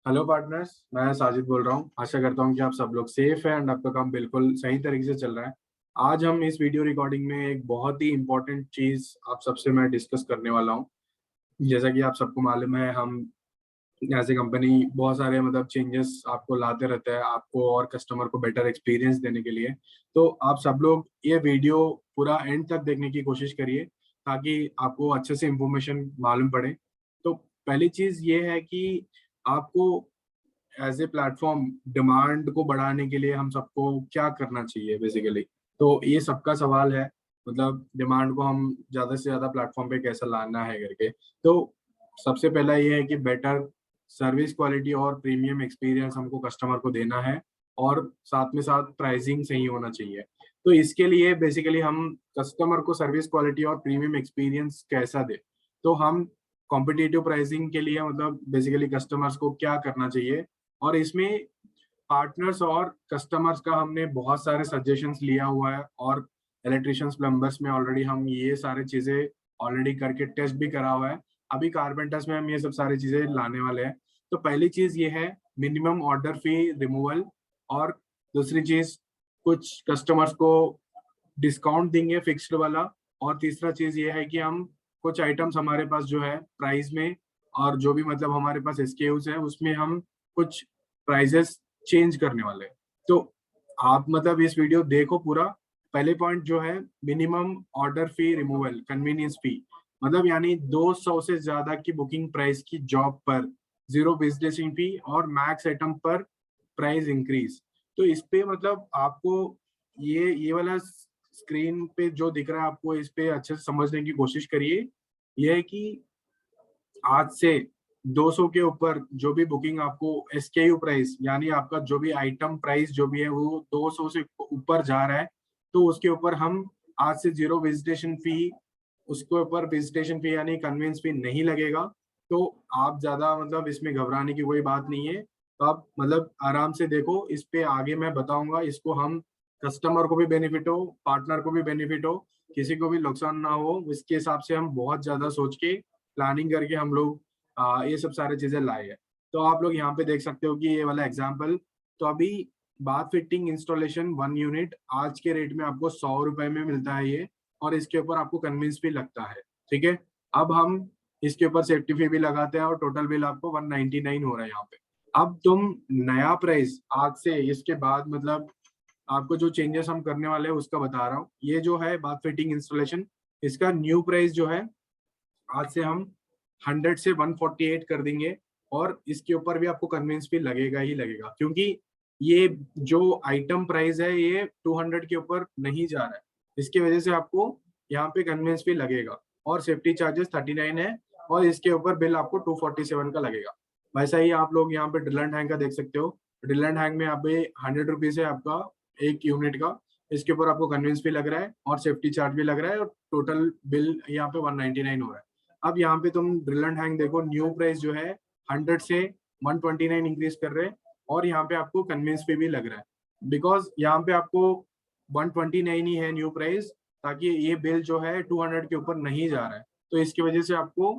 Hello partners, मैं साजिद बोल रहा हूँ। आशा करता हूँ कि आप सब लोग सेफ हैं एंड आपका काम बिल्कुल सही तरीके से चल रहा है। आज हम इस वीडियो रिकॉर्डिंग में एक बहुत ही इम्पोर्टेंट चीज़ आप सबसे मैं डिस्कस करने वाला हूँ। जैसा कि आप सबको मालूम है, हम एज ए कंपनी बहुत सारे चेंजेस आपको लाते रहते हैं, आपको और कस्टमर को बेटर एक्सपीरियंस देने के लिए। तो आप सब लोग ये वीडियो पूरा एंड तक देखने की कोशिश करिए ताकि आपको अच्छे से इंफॉर्मेशन मालूम पड़े। तो पहली चीज़ ये है कि आपको एज ए प्लेटफॉर्म डिमांड को बढ़ाने के लिए हम सबको क्या करना चाहिए बेसिकली। तो ये सबका सवाल है, डिमांड को हम ज़्यादा से ज़्यादा प्लेटफॉर्म पे कैसे लाना है करके। तो सबसे पहला ये है कि बेटर सर्विस क्वालिटी और प्रीमियम एक्सपीरियंस हमको कस्टमर को देना है, और साथ में साथ प्राइसिंग सही होना चाहिए। तो इसके लिए बेसिकली हम कस्टमर को सर्विस क्वालिटी और प्रीमियम एक्सपीरियंस कैसा दे। तो हम कॉम्पिटिटिव प्राइसिंग के लिए बेसिकली कस्टमर्स को क्या करना चाहिए, और इसमें पार्टनर्स और कस्टमर्स का हमने बहुत सारे सजेशंस लिया हुआ है, और इलेक्ट्रिशियंस प्लम्बर्स में ऑलरेडी हम ये सारी चीजें ऑलरेडी करके टेस्ट भी करा हुआ है। अभी कारपेंटर्स में हम ये सब सारी चीजें लाने वाले हैं। तो पहली चीज ये है मिनिमम ऑर्डर फी रिमूवल, और दूसरी चीज कुछ कस्टमर्स को डिस्काउंट देंगे फिक्स्ड वाला, और तीसरा चीज ये है कि हम कुछ आइटम्स हमारे पास जो है प्राइस में, और जो भी हमारे पास एसकेयूज है उसमें हम कुछ प्राइजेस चेंज करने वाले हैं। तो आप इस वीडियो देखो पूरा। पहले पॉइंट जो है मिनिमम ऑर्डर फी रिमूवल कन्वीनियंस फी, यानी 200 से ज्यादा की बुकिंग प्राइस की जॉब पर जीरो विजिटेशन फी, और मैक्स आइटम पर प्राइस इंक्रीज। तो इस पे आपको ये वाला स्क्रीन पे जो दिख रहा है आपको, इस पे अच्छे से समझने की कोशिश करिए। ये है कि आज से 200 के ऊपर जो भी बुकिंग आपको एसकेयू प्राइस, यानी आपका जो भी आइटम प्राइस जो भी है वो 200 से ऊपर जा रहा है, तो उसके ऊपर हम आज से जीरो विजिटेशन फी, उसके ऊपर विजिटेशन फी यानी कन्वेंस फी नहीं लगेगा। तो आप ज्यादा इसमें घबराने की कोई बात नहीं है। तो आप आराम से देखो, इस पे आगे मैं बताऊंगा। इसको हम कस्टमर को भी बेनिफिट हो, पार्टनर को भी बेनिफिट हो, किसी को भी नुकसान ना हो, इसके हिसाब से हम बहुत ज्यादा सोच के प्लानिंग करके हम लोग ये सब सारी चीजें लाए हैं। तो आप लोग यहाँ पे देख सकते हो कि ये वाला एग्जाम्पल। तो अभी बाथ फिटिंग इंस्टॉलेशन 1 यूनिट आज के रेट में आपको 100 रुपए में मिलता है ये, और इसके ऊपर आपको कन्विंस भी लगता है। ठीक है, अब हम इसके ऊपर सेफ्टी फी भी लगाते हैं, और टोटल बिल आपको 199 हो रहा है यहाँ पे। अब तुम नया प्राइस आज से इसके बाद आपको जो चेंजेस हम करने वाले हैं उसका बता रहा हूँ। ये जो है बाथ फिटिंग इंस्टॉलेशन, इसका न्यू प्राइस जो है आज से हम 100 से 148 कर देंगे, और इसके ऊपर भी आपको कन्वेंस फी लगेगा ही लगेगा, क्योंकि ये जो आइटम प्राइस है ये 200 के ऊपर नहीं जा रहा है। इसकी वजह से आपको यहाँ पे कन्वेंस फी लगेगा, और सेफ्टी चार्जेस 39 है, और इसके ऊपर बिल आपको 247 का लगेगा। वैसा ही आप लोग यहाँ पे ड्रिल एंड हैंग का देख सकते हो। ड्रिल एंड हैंग में यहाँ पे 100 रुपीज है आपका एक यूनिट का। इसके ऊपर आपको कन्वेंस फी लग रहा है, और सेफ्टी चार्ज भी लग रहा है, और टोटल बिल यहाँ पे 199 हो रहा है। अब यहाँ पे तुम ड्रिल एंड हैंग देखो, न्यू प्राइस जो है 100 से 129 इंक्रीज कर रहे हैं, और यहाँ पे आपको कन्वेंस पे भी लग रहा है, बिकॉज यहाँ पे आपको 129 ही है न्यू प्राइस, ताकि ये बिल जो है 200 के ऊपर नहीं जा रहा है। तो इसकी वजह से आपको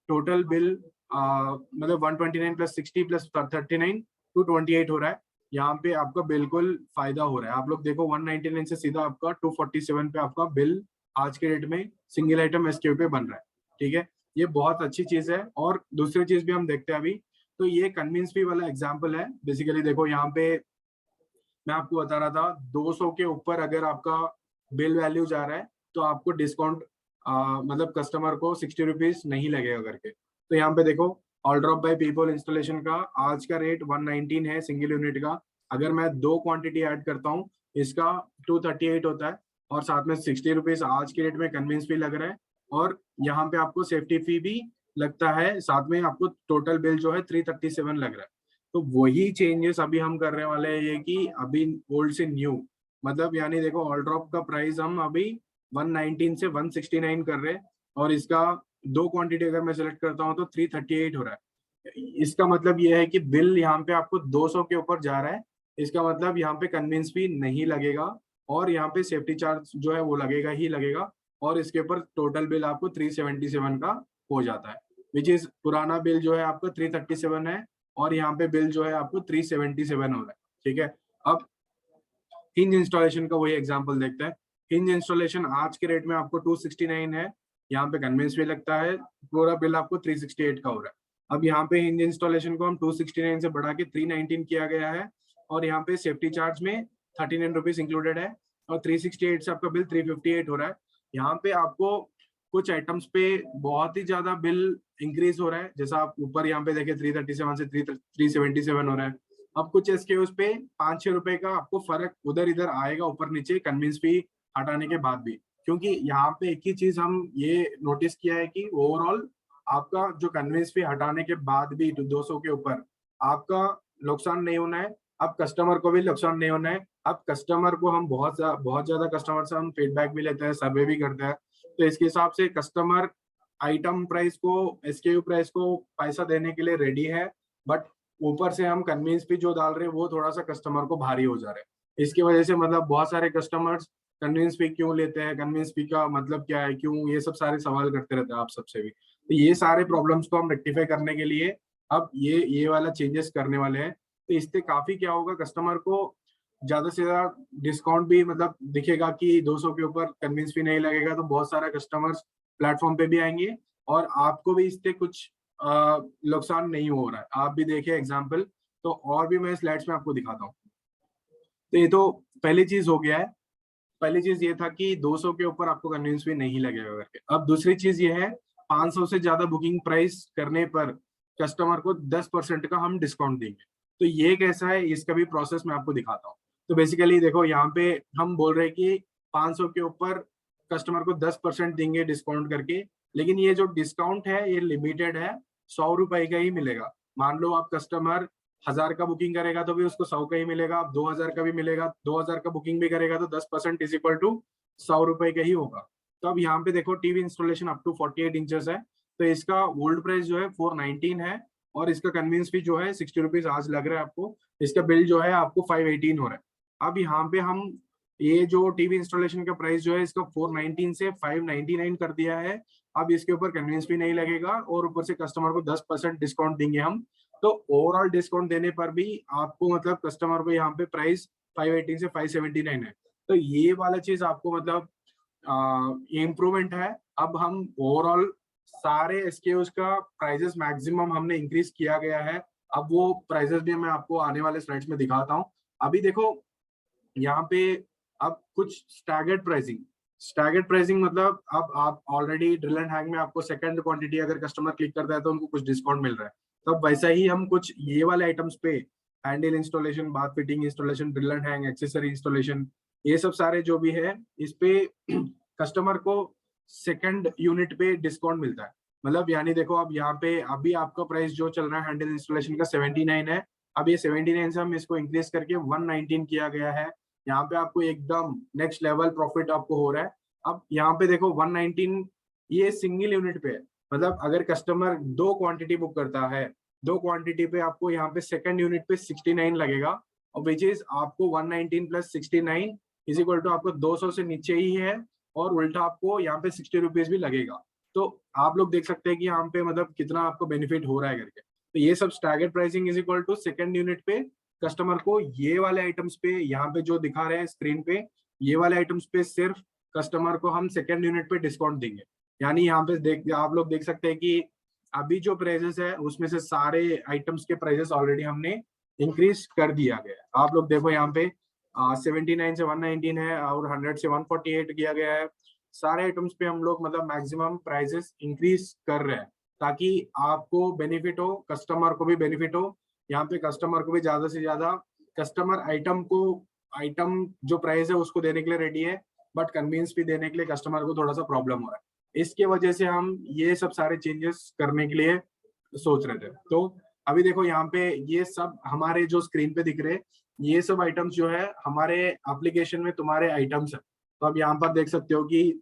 टोटल बिल 129 प्लस 60 प्लस 39 228 हो रहा है। यहाँ पे आपका बिल्कुल फायदा हो रहा है। आप लोग देखो 199 से सीधा आपका 247 पे आपका बिल आज के डेट में सिंगल आइटम एसक्यू पे बन रहा है। ठीक है, ये बहुत अच्छी चीज है। और दूसरी चीज भी हम देखते हैं अभी। तो ये कन्वींस फी वाला एग्जांपल है। बेसिकली देखो यहाँ पे मैं आपको बता रहा था 200 के ऊपर अगर आपका बिल वैल्यू जा रहा है तो आपको डिस्काउंट कस्टमर को 60 रुपीज नहीं लगेगा करके। तो यहाँ पे देखो all drop by people installation का आज का रेट 119 है सिंगल यूनिट का। अगर मैं दो क्वांटिटी ऐड करता हूँ इसका 238 होता है, और साथ में 60 रुपीज आज के रेट में कन्वींस फी लग रहा है, और यहाँ पे आपको सेफ्टी फी भी लगता है, साथ में आपको टोटल बिल जो है 337 लग रहा है। तो वही चेंजेस अभी हम करने वाले हैं, ये कि अभी ओल्ड से न्यू, यानी देखो ऑल ड्रॉप का प्राइस हम अभी 119 से 169 कर रहे हैं, और इसका दो क्वांटिटी अगर मैं सेलेक्ट करता हूँ तो 338 हो रहा है। इसका मतलब ये है कि बिल यहाँ पे आपको 200 के ऊपर जा रहा है। इसका मतलब यहाँ पे कन्विंस फी नहीं लगेगा, और यहाँ पे सेफ्टी चार्ज जो है वो लगेगा ही लगेगा, और इसके ऊपर टोटल बिल आपको 377 का हो जाता है, विच इज पुराना बिल जो है आपका 337 है, और यहाँ पे बिल जो है आपको 377 हो रहा है। ठीक है, अब हिंज इंस्टॉलेशन का वही एग्जांपल देखते हैं। हिंज इंस्टॉलेशन आज के रेट में आपको 269 है, यहाँ पे कन्वेंस भी लगता है, पूरा बिल आपको 368 का हो रहा है। अब यहाँ पे हिंज इंस्टॉलेशन को हम 269 से बढ़ा के 319 किया गया है, और यहाँ पे सेफ्टी चार्ज में 39 रुपीज इंक्लूडेड है, और 368 से आपका बिल 358 हो रहा है। यहाँ पे आपको कुछ आइटम्स पे बहुत ही ज्यादा बिल इंक्रीज हो रहा है, जैसा आप ऊपर यहाँ पे देखें 337 से 377 हो रहा है। अब कुछ एसकेयूज पे 5-6 रुपए का आपको फर्क उधर इधर आएगा ऊपर नीचे कन्विंस फी हटाने के बाद भी, क्योंकि यहाँ पे एक ही चीज हम ये नोटिस किया है कि ओवरऑल आपका जो कन्विंस फी हटाने के बाद भी 200 के ऊपर आपका नुकसान नहीं होना है। अब कस्टमर को भी नुकसान नहीं होना है। अब कस्टमर को हम बहुत ज्यादा कस्टमर से हम फीडबैक भी लेते हैं, सर्वे भी करते हैं, तो इसके हिसाब से कस्टमर आइटम प्राइस को, एसकेयू प्राइस को पैसा देने के लिए रेडी है, बट ऊपर से हम कन्वींस फी जो डाल रहे हैं वो थोड़ा सा कस्टमर को भारी हो जा रहा है। इसकी वजह से मतलब बहुत सारे कस्टमर्स कन्वींस फी क्यों लेते हैं, कन्वींस फी का मतलब क्या है, क्यों, ये सब सारे सवाल करते रहते हैं आप सबसे भी। तो ये सारे प्रॉब्लम्स को हम रेक्टिफाई करने के लिए अब ये वाला चेंजेस करने वाले हैं। तो इससे काफी क्या होगा, कस्टमर को ज्यादा से ज्यादा डिस्काउंट भी मतलब दिखेगा कि 200 के ऊपर कन्विंस फी नहीं लगेगा, तो बहुत सारा कस्टमर्स प्लेटफॉर्म पे भी आएंगे, और आपको भी इससे कुछ नुकसान नहीं हो रहा है। आप भी देखिए एग्जाम्पल, तो और भी मैं स्लाइड्स में आपको दिखाता हूँ। तो ये तो पहली चीज हो गया है। पहली चीज ये था कि 200 के ऊपर आपको कन्विंस फी नहीं लगेगा करके। अब दूसरी चीज ये है, 500 से ज्यादा बुकिंग प्राइस करने पर कस्टमर को 10% का हम डिस्काउंट देंगे। तो ये कैसा है, इसका भी प्रोसेस मैं आपको दिखाता हूँ। तो बेसिकली देखो, यहाँ पे हम बोल रहे हैं कि 500 के ऊपर कस्टमर को 10% देंगे डिस्काउंट करके, लेकिन ये जो डिस्काउंट है ये लिमिटेड है, 100 रुपए का ही मिलेगा। मान लो आप कस्टमर 1000 का बुकिंग करेगा तो भी उसको 100 का ही मिलेगा, आप 2000 का भी मिलेगा, 2000 का बुकिंग भी करेगा तो 10% इज इक्वल टू 100 रुपए का ही होगा। तो अब यहाँ पे देखो, TV installation up to 48 inches है, तो इसका ओल्ड प्राइस जो है 419 है, और इसका कन्वींस फी जो है 60 रुपीज आज लग रहा है आपको। इसका बिल जो है आपको 518 हो रहा है। अब यहाँ पे हम ये जो टीवी इंस्टॉलेशन का प्राइस जो है इसका 419 से 599 कर दिया है। अब इसके ऊपर कन्वींस फी नहीं लगेगा, और ऊपर से कस्टमर को 10% डिस्काउंट देंगे हम। तो ओवरऑल डिस्काउंट देने पर भी आपको मतलब कस्टमर को यहाँ पे प्राइस 518 से 579 है। तो ये वाला चीज आपको मतलब इम्प्रूवमेंट है। अब हम ओवरऑल सारे एसकेयूज का प्राइजेस मैक्सिमम हमने इंक्रीज किया गया है। अब वो प्राइजेस भी मैं आपको आने वाले स्लाइड्स में दिखाता हूँ। अभी देखो यहाँ पे अब कुछ स्टैगर्ड प्राइसिंग मतलब अब आप ऑलरेडी ड्रिल एंड हैंग में आपको सेकंड क्वांटिटी अगर कस्टमर क्लिक करता है तो उनको कुछ डिस्काउंट मिल रहा है। तब वैसा ही हम कुछ ये वाले आइटम्स पे, handle installation, bath fitting installation, drill and hang, accessory installation, ये सब सारे जो भी है इस पे कस्टमर को सेकंड यूनिट पे डिस्काउंट मिलता है। मतलब यानी देखो, अब यहाँ पे अभी आपका प्राइस जो चल रहा है हैंडल इंस्टॉलेशन का 79 है, अब ये 79 से हम इसको इंक्रीज करके 119 किया गया है। यहाँ पे आपको एकदम नेक्स्ट लेवल प्रॉफिट आपको हो रहा है। अब यहाँ पे देखो 119 ये सिंगल यूनिट पे है, मतलब अगर कस्टमर 2 क्वांटिटी बुक करता है, 2 क्वांटिटी पे आपको यहाँ पे सेकंड यूनिट पे 69 लगेगा, और विच इज आपको 119 प्लस 69 इज इक्वल टू आपको 200 से नीचे ही है, और उल्टा आपको यहाँ पे 60 रुपीज भी लगेगा। तो आप लोग देख सकते हैं कि यहाँ पे मतलब कितना आपको बेनिफिट हो रहा है करके। तो ये सब staggered pricing is equal to second unit पे कस्टमर को ये वाले आइटम्स पे, यहाँ पे जो दिखा रहे हैं स्क्रीन पे, ये वाले आइटम्स पे सिर्फ कस्टमर को हम सेकंड यूनिट पे डिस्काउंट देंगे। यानी यहाँ पे देख, आप लोग देख सकते हैं कि अभी जो प्राइजेस है उसमें से सारे आइटम्स के प्राइजेस ऑलरेडी हमने इंक्रीज कर दिया गया है। आप लोग देखो यहाँ पे 79 से 119 है, और 100 से 148 किया गया है। सारे आइटम्स पे हम लोग मतलब मैक्सिमम प्राइजेस इंक्रीज कर रहे हैं, ताकि आपको बेनिफिट हो, कस्टमर को भी बेनिफिट हो। यहाँ पे कस्टमर को भी ज्यादा से ज्यादा, कस्टमर आइटम जो प्राइस है उसको देने के लिए रेडी है, बट कन्वींस भी देने के लिए कस्टमर को थोड़ा सा प्रॉब्लम हो रहा है। इसके वजह से हम ये सब सारे चेंजेस करने के लिए सोच रहे थे। तो अभी देखो यहाँ पे ये सब हमारे जो स्क्रीन पे दिख रहे, ये सब आइटम्स जो है हमारे एप्लीकेशन में तुम्हारे आइटम्स है। तो अब यहाँ पर देख सकते हो कि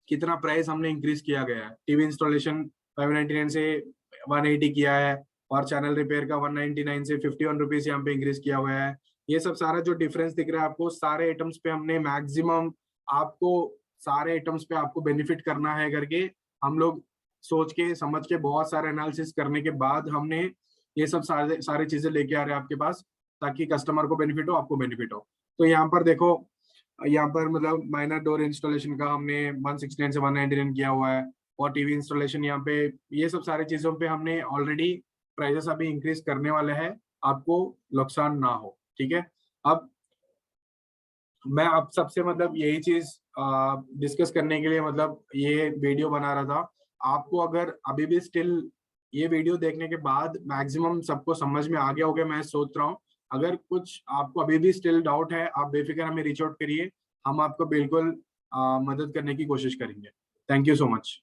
कितना प्राइस हमने इंक्रीज किया गया है। टीवी इंस्टॉलेशन 599 से 180 किया है, और चैनल रिपेयर का 199 से 51 रुपीज यहाँ पे इंक्रीज किया हुआ है। ये सब सारा जो डिफरेंस दिख रहा है आपको, सारे आइटम्स पे हमने मैक्सिमम आपको, सारे आइटम्स पे आपको बेनिफिट करना है करके हम लोग सोच के समझ के बहुत सारे एनालिसिस करने के बाद हमने ये सब सारे सारे चीजें लेके आ रहे हैं आपके पास, ताकि कस्टमर को बेनिफिट हो, आपको बेनिफिट हो। तो यहाँ पर देखो, यहाँ पर मतलब माइनर डोर इंस्टॉलेशन का हमने 169 से 199 किया हुआ है, और टीवी इंस्टॉलेशन यहाँ पे, ये सब सारी चीजों पे हमने ऑलरेडी प्राइसेस अभी इंक्रीज करने वाले हैं, आपको नुकसान ना हो, ठीक है। अब मैं आप सबसे मतलब यही चीज डिस्कस करने के लिए मतलब ये वीडियो बना रहा था। आपको अगर अभी भी स्टिल ये वीडियो देखने के बाद मैक्सिमम सबको समझ में आ गया होगा, मैं सोच रहा हूँ। अगर कुछ आपको अभी भी स्टिल डाउट है, आप बेफिक्र हमें रीच आउट करिए, हम आपको बिल्कुल मदद करने की कोशिश करेंगे। Thank you so much.